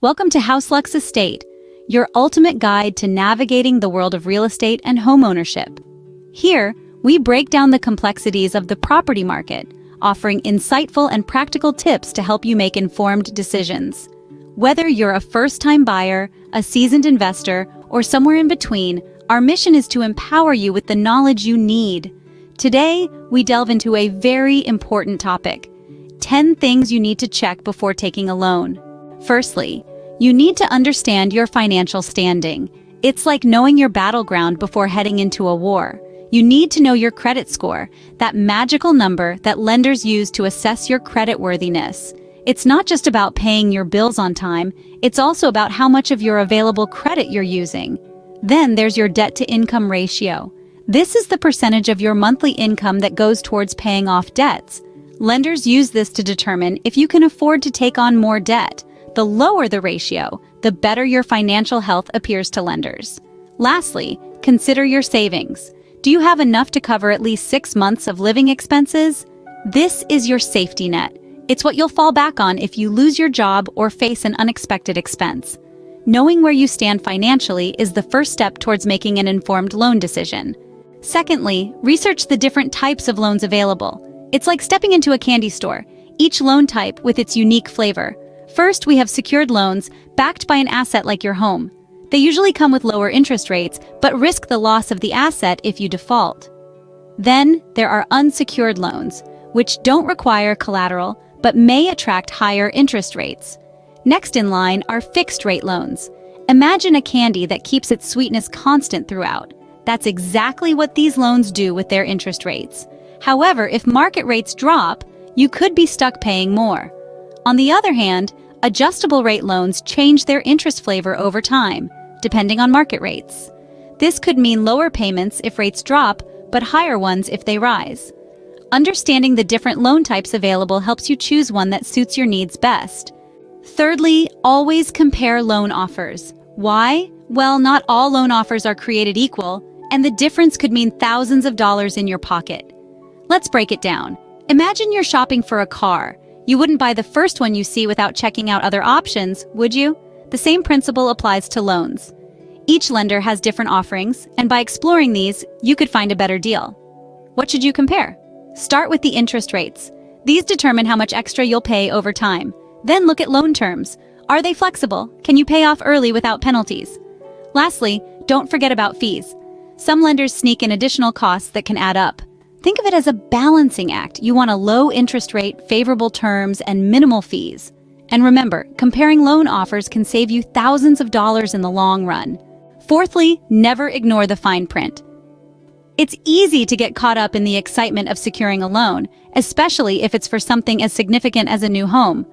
Welcome to HouseLux Estate, your ultimate guide to navigating the world of real estate and homeownership. Here, we break down the complexities of the property market, offering insightful and practical tips to help you make informed decisions. Whether you're a first-time buyer, a seasoned investor, or somewhere in between, our mission is to empower you with the knowledge you need. Today, we delve into a very important topic: 10 things you need to check before taking a loan. Firstly, you need to understand your financial standing. It's like knowing your battleground before heading into a war. You need to know your credit score, that magical number that lenders use to assess your creditworthiness. It's not just about paying your bills on time, it's also about how much of your available credit you're using. Then there's your debt-to-income ratio. This is the percentage of your monthly income that goes towards paying off debts. Lenders use this to determine if you can afford to take on more debt. The lower the ratio, the better your financial health appears to lenders. Lastly, consider your savings. Do you have enough to cover at least 6 months of living expenses? This is your safety net. It's what you'll fall back on if you lose your job or face an unexpected expense. Knowing where you stand financially is the first step towards making an informed loan decision. Secondly, research the different types of loans available. It's like stepping into a candy store, each loan type with its unique flavor. First, we have secured loans backed by an asset like your home. They usually come with lower interest rates, but risk the loss of the asset if you default. Then, there are unsecured loans, which don't require collateral, but may attract higher interest rates. Next in line are fixed-rate loans. Imagine a candy that keeps its sweetness constant throughout. That's exactly what these loans do with their interest rates. However, if market rates drop, you could be stuck paying more. On the other hand, adjustable rate loans change their interest flavor over time, depending on market rates. This could mean lower payments if rates drop, but higher ones if they rise. Understanding the different loan types available helps you choose one that suits your needs best. Thirdly, always compare loan offers. Why? Well, not all loan offers are created equal, and the difference could mean thousands of dollars in your pocket. Let's break it down. Imagine you're shopping for a car. You wouldn't buy the first one you see without checking out other options, would you? The same principle applies to loans. Each lender has different offerings, and by exploring these, you could find a better deal. What should you compare? Start with the interest rates. These determine how much extra you'll pay over time. Then look at loan terms. Are they flexible? Can you pay off early without penalties? Lastly, don't forget about fees. Some lenders sneak in additional costs that can add up. Think of it as a balancing act. You want a low interest rate, favorable terms, and minimal fees. And remember, comparing loan offers can save you thousands of dollars in the long run. Fourthly, never ignore the fine print. It's easy to get caught up in the excitement of securing a loan, especially if it's for something as significant as a new home.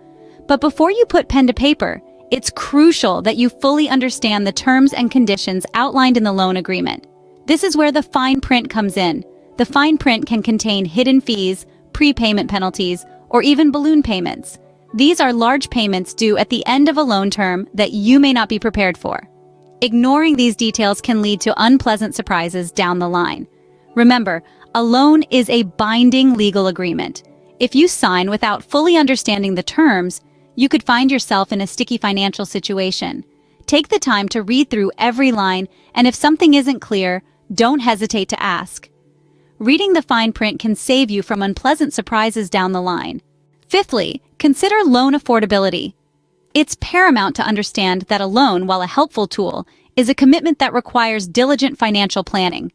But before you put pen to paper, it's crucial that you fully understand the terms and conditions outlined in the loan agreement. This is where the fine print comes in. The fine print can contain hidden fees, prepayment penalties, or even balloon payments. These are large payments due at the end of a loan term that you may not be prepared for. Ignoring these details can lead to unpleasant surprises down the line. Remember, a loan is a binding legal agreement. If you sign without fully understanding the terms, you could find yourself in a sticky financial situation. Take the time to read through every line, and if something isn't clear, don't hesitate to ask. Reading the fine print can save you from unpleasant surprises down the line. Fifthly, consider loan affordability. It's paramount to understand that a loan, while a helpful tool, is a commitment that requires diligent financial planning.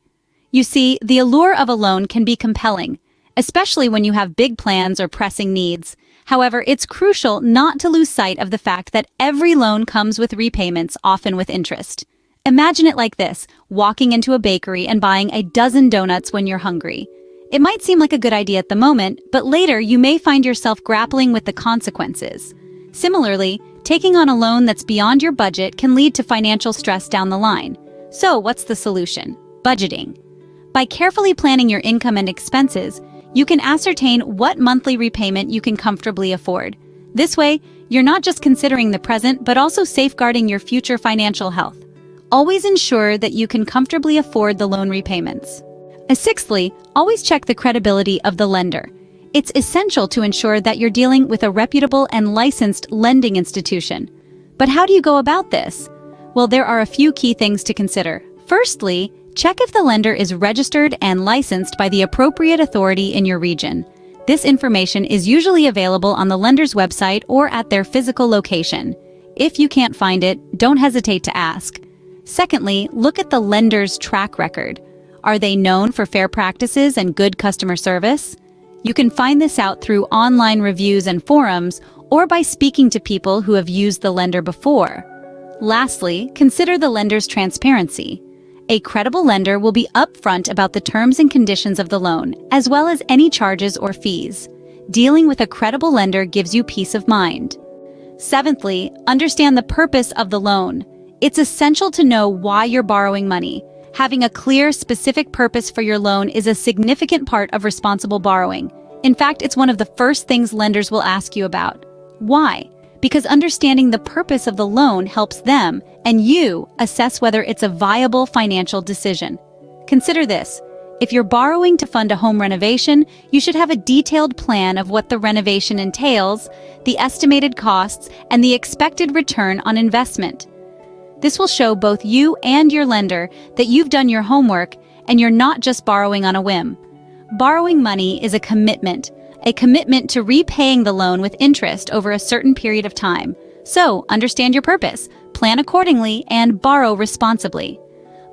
You see, the allure of a loan can be compelling, especially when you have big plans or pressing needs. However, it's crucial not to lose sight of the fact that every loan comes with repayments, often with interest. Imagine it like this: walking into a bakery and buying a dozen donuts when you're hungry. It might seem like a good idea at the moment, but later you may find yourself grappling with the consequences. Similarly, taking on a loan that's beyond your budget can lead to financial stress down the line. So what's the solution? Budgeting. By carefully planning your income and expenses, you can ascertain what monthly repayment you can comfortably afford. This way, you're not just considering the present, but also safeguarding your future financial health. Always ensure that you can comfortably afford the loan repayments. Sixthly, always check the credibility of the lender. It's essential to ensure that you're dealing with a reputable and licensed lending institution. But how do you go about this? Well, there are a few key things to consider. Firstly, check if the lender is registered and licensed by the appropriate authority in your region. This information is usually available on the lender's website or at their physical location. If you can't find it, don't hesitate to ask. Secondly, look at the lender's track record. Are they known for fair practices and good customer service? You can find this out through online reviews and forums or by speaking to people who have used the lender before. Lastly, consider the lender's transparency. A credible lender will be upfront about the terms and conditions of the loan, as well as any charges or fees. Dealing with a credible lender gives you peace of mind. Seventhly, understand the purpose of the loan. It's essential to know why you're borrowing money. Having a clear, specific purpose for your loan is a significant part of responsible borrowing. In fact, it's one of the first things lenders will ask you about. Why? Because understanding the purpose of the loan helps them and you assess whether it's a viable financial decision. Consider this. If you're borrowing to fund a home renovation, you should have a detailed plan of what the renovation entails, the estimated costs, and the expected return on investment. This will show both you and your lender that you've done your homework and you're not just borrowing on a whim. Borrowing money is a commitment to repaying the loan with interest over a certain period of time. So, understand your purpose, plan accordingly, and borrow responsibly.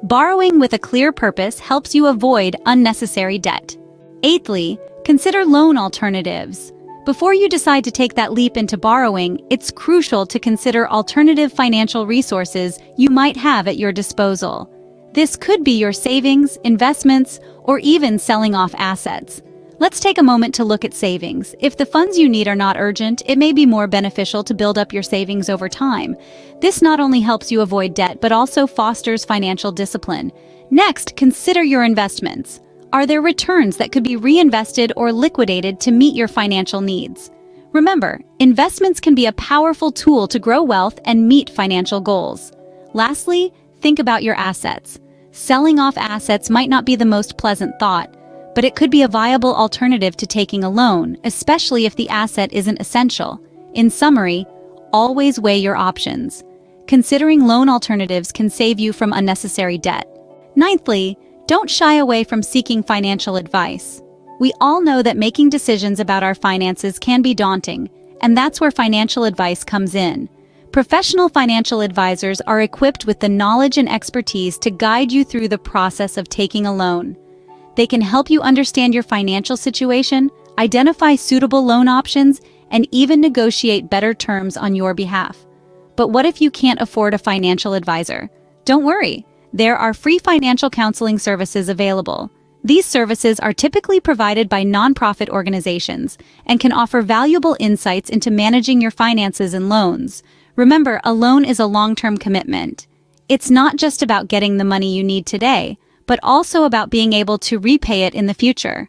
Borrowing with a clear purpose helps you avoid unnecessary debt. Eighthly, consider loan alternatives. Before you decide to take that leap into borrowing, it's crucial to consider alternative financial resources you might have at your disposal. This could be your savings, investments, or even selling off assets. Let's take a moment to look at savings. If the funds you need are not urgent, it may be more beneficial to build up your savings over time. This not only helps you avoid debt, but also fosters financial discipline. Next, consider your investments. Are there returns that could be reinvested or liquidated to meet your financial needs? Remember, investments can be a powerful tool to grow wealth and meet financial goals. Lastly, think about your assets. Selling off assets might not be the most pleasant thought, but it could be a viable alternative to taking a loan, especially if the asset isn't essential. In summary, always weigh your options. Considering loan alternatives can save you from unnecessary debt. Ninthly, don't shy away from seeking financial advice. We all know that making decisions about our finances can be daunting, and that's where financial advice comes in. Professional financial advisors are equipped with the knowledge and expertise to guide you through the process of taking a loan. They can help you understand your financial situation, identify suitable loan options, and even negotiate better terms on your behalf. But what if you can't afford a financial advisor? Don't worry, there are free financial counseling services available. These services are typically provided by nonprofit organizations and can offer valuable insights into managing your finances and loans. Remember, a loan is a long-term commitment. It's not just about getting the money you need today, but also about being able to repay it in the future.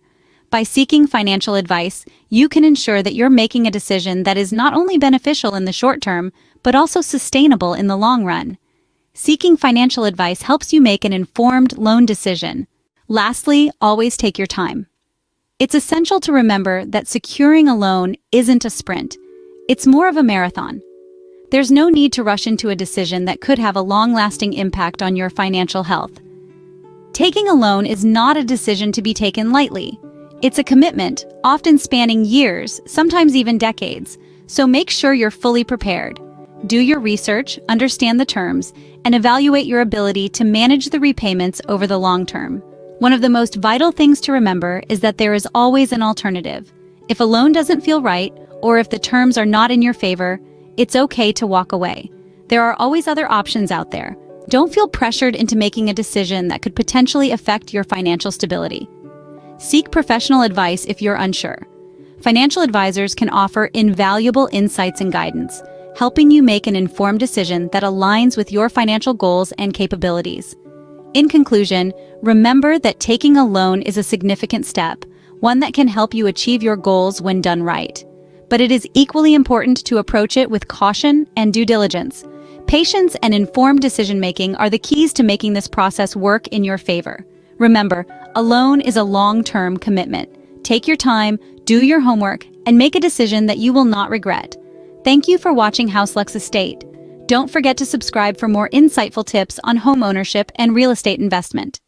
By seeking financial advice, you can ensure that you're making a decision that is not only beneficial in the short term, but also sustainable in the long run. Seeking financial advice helps you make an informed loan decision. Lastly, always take your time. It's essential to remember that securing a loan isn't a sprint. It's more of a marathon. There's no need to rush into a decision that could have a long-lasting impact on your financial health. Taking a loan is not a decision to be taken lightly. It's a commitment, often spanning years, sometimes even decades, so make sure you're fully prepared. Do your research, understand the terms, and evaluate your ability to manage the repayments over the long term. One of the most vital things to remember is that there is always an alternative. If a loan doesn't feel right, or if the terms are not in your favor, it's okay to walk away. There are always other options out there. Don't feel pressured into making a decision that could potentially affect your financial stability. Seek professional advice if you're unsure. Financial advisors can offer invaluable insights and guidance, helping you make an informed decision that aligns with your financial goals and capabilities. In conclusion, remember that taking a loan is a significant step, one that can help you achieve your goals when done right. But it is equally important to approach it with caution and due diligence. Patience and informed decision-making are the keys to making this process work in your favor. Remember, a loan is a long-term commitment. Take your time, do your homework, and make a decision that you will not regret. Thank you for watching House Lux Estate. Don't forget to subscribe for more insightful tips on home ownership and real estate investment.